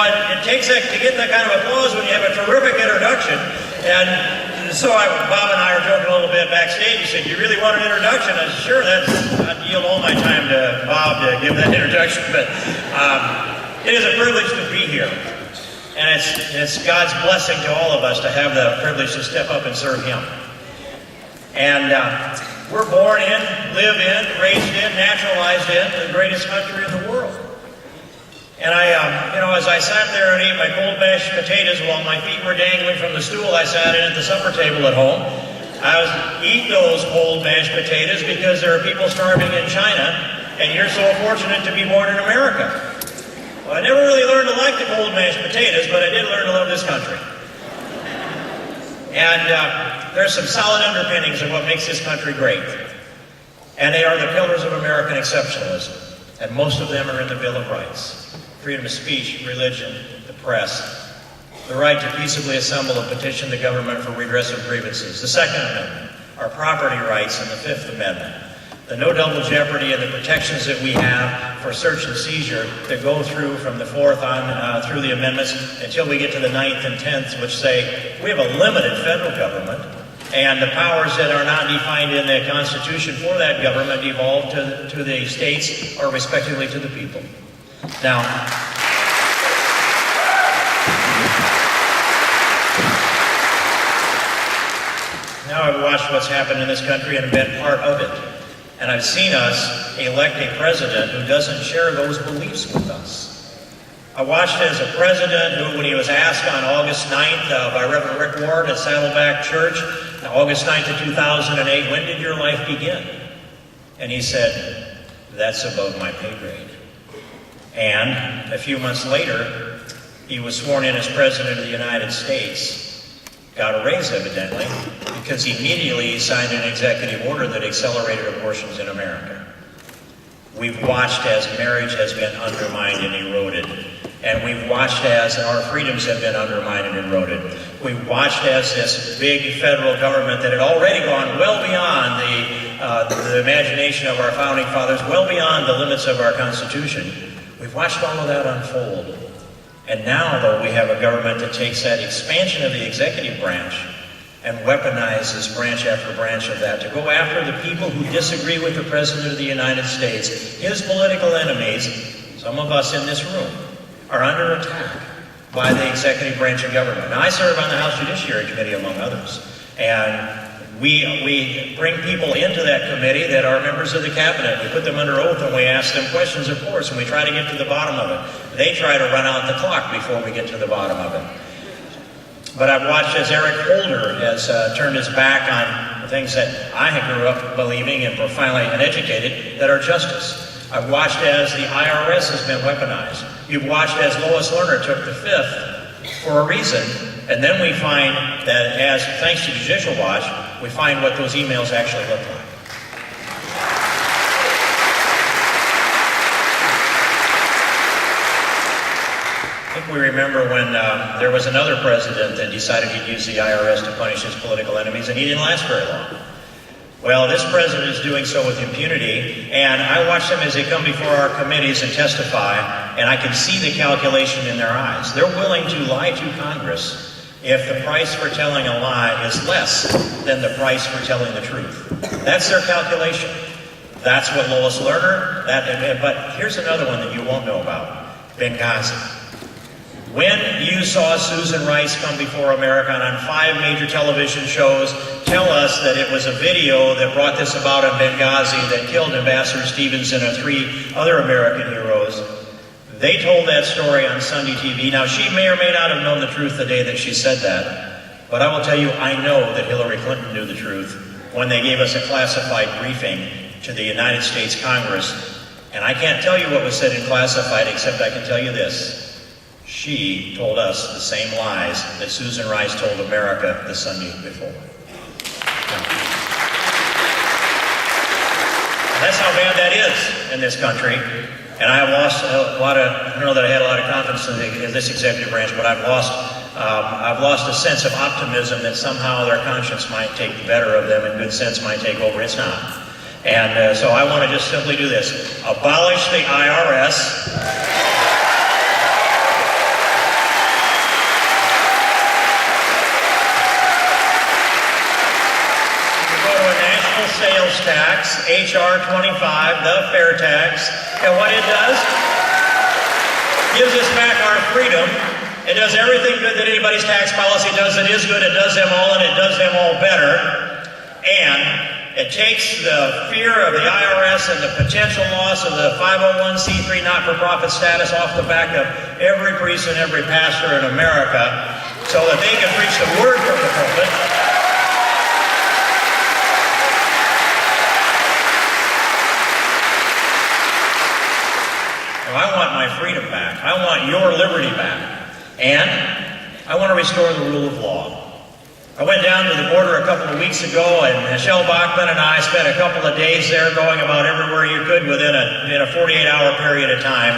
it takes that to get that kind of applause when you have a terrific introduction. And so Bob and I are joking a little bit backstage. He said, "You really want an introduction?" I said, "Sure, I'd yield all my time to Bob to give that introduction." But it is a privilege to be here. And it's God's blessing to all of us to have the privilege to step up and serve Him. And we're born in, live in, raised in, naturalized in the greatest country in the world. And as I sat there and ate my cold mashed potatoes while my feet were dangling from the stool I sat in at the supper table at home, I was eating those cold mashed potatoes because there are people starving in China, and you're so fortunate to be born in America. Well, I never really learned to like the cold mashed potatoes, but I did learn to love this country. And there's some solid underpinnings of what makes this country great. And they are the pillars of American exceptionalism. And most of them are in the Bill of Rights. Freedom of speech, religion, the press, the right to peaceably assemble and petition the government for redress of grievances. The Second Amendment, our property rights, and the Fifth Amendment. The no double jeopardy and the protections that we have for search and seizure that go through from the Fourth on through the amendments until we get to the Ninth and Tenth, which say we have a limited federal government, and the powers that are not defined in the Constitution for that government devolve to the states or respectively to the people. Now, I've watched what's happened in this country and been part of it. And I've seen us elect a president who doesn't share those beliefs with us. I watched as a president who, when he was asked on August 9th by Reverend Rick Ward at Saddleback Church, August 9th of 2008, "When did your life begin?" And he said, "That's above my pay grade." And a few months later, he was sworn in as President of the United States. Got a raise, evidently, because immediately he signed an executive order that accelerated abortions in America. We've watched as marriage has been undermined and eroded. And we've watched as our freedoms have been undermined and eroded. We've watched as this big federal government that had already gone well beyond the imagination of our founding fathers, well beyond the limits of our Constitution. We've watched all of that unfold. And now, though, we have a government that takes that expansion of the executive branch and weaponizes branch after branch of that to go after the people who disagree with the President of the United States. His political enemies, some of us in this room, are under attack by the executive branch of government. Now, I serve on the House Judiciary Committee, among others, and we bring people into that committee that are members of the cabinet. We put them under oath and we ask them questions, of course, and we try to get to the bottom of it. They try to run out the clock before we get to the bottom of it. But I've watched as Eric Holder has turned his back on things that I grew up believing and profoundly uneducated, that are justice. I've watched as the IRS has been weaponized. You've watched as Lois Lerner took the Fifth for a reason, and then we find that as, thanks to Judicial Watch, we find what those emails actually look like. I think we remember when there was another president that decided he'd use the IRS to punish his political enemies, and he didn't last very long. Well, this president is doing so with impunity, and I watch them as they come before our committees and testify, and I can see the calculation in their eyes. They're willing to lie to Congress if the price for telling a lie is less than the price for telling the truth. That's their calculation. That's what Lois Lerner, but here's another one that you won't know about, Benghazi. When you saw Susan Rice come before America on 5 major television shows, tell us that it was a video that brought this about in Benghazi that killed Ambassador Stevenson and 3 other American heroes. They told that story on Sunday TV. Now, she may or may not have known the truth the day that she said that, but I will tell you, I know that Hillary Clinton knew the truth when they gave us a classified briefing to the United States Congress. And I can't tell you what was said in classified, except I can tell you this. She told us the same lies that Susan Rice told America the Sunday before. That's how bad that is in this country. And I have lost a lot of, I don't know that I had a lot of confidence in this executive branch, but I've lost a sense of optimism that somehow their conscience might take better of them and good sense might take over. It's not. And so I want to just simply do this. Abolish the IRS. tax, H.R. 25, the fair tax, and what it does, gives us back our freedom. It does everything good that anybody's tax policy does that is good. It does them all, and it does them all better. And it takes the fear of the IRS and the potential loss of the 501c3 not-for-profit status off the back of every priest and every pastor in America so that they can preach the word from the pulpit. Well, I want my freedom back. I want your liberty back. And I want to restore the rule of law. I went down to the border a couple of weeks ago, and Michelle Bachman and I spent a couple of days there going about everywhere you could within a 48-hour period of time.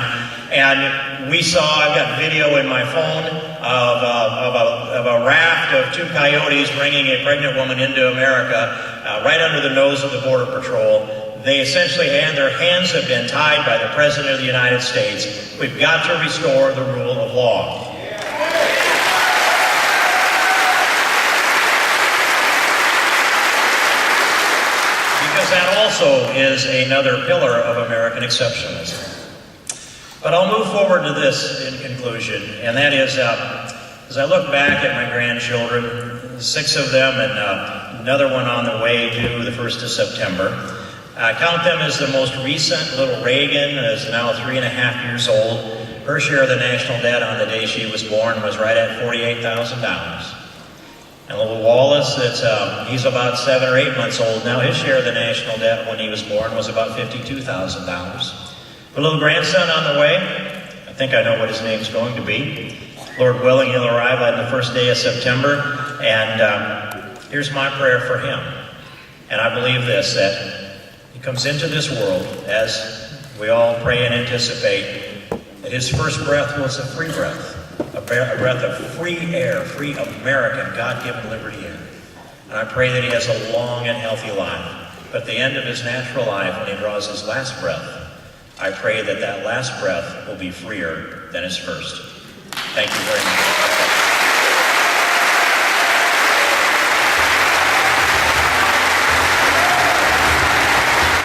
And we saw, I've got video in my phone of a raft of two coyotes bringing a pregnant woman into America right under the nose of the Border Patrol. They essentially, and their hands have been tied by the President of the United States. We've got to restore the rule of law. Because that also is another pillar of American exceptionalism. But I'll move forward to this in conclusion, and that is, as I look back at my grandchildren, 6 of them and another one on the way due the 1st of September, I count them as the most recent. Little Reagan is now 3.5 years old. Her share of the national debt on the day she was born was right at $48,000. And little Wallace, he's about 7 or 8 months old now. His share of the national debt when he was born was about $52,000. The little grandson on the way, I think I know what his name's going to be. Lord willing, he'll arrive on the first day of September. And here's my prayer for him. And I believe this, that he comes into this world, as we all pray and anticipate, that his first breath was a free breath. A breath of free air, free American, God-given liberty air. And I pray that he has a long and healthy life. But at the end of his natural life, when he draws his last breath, I pray that that last breath will be freer than his first. Thank you very much.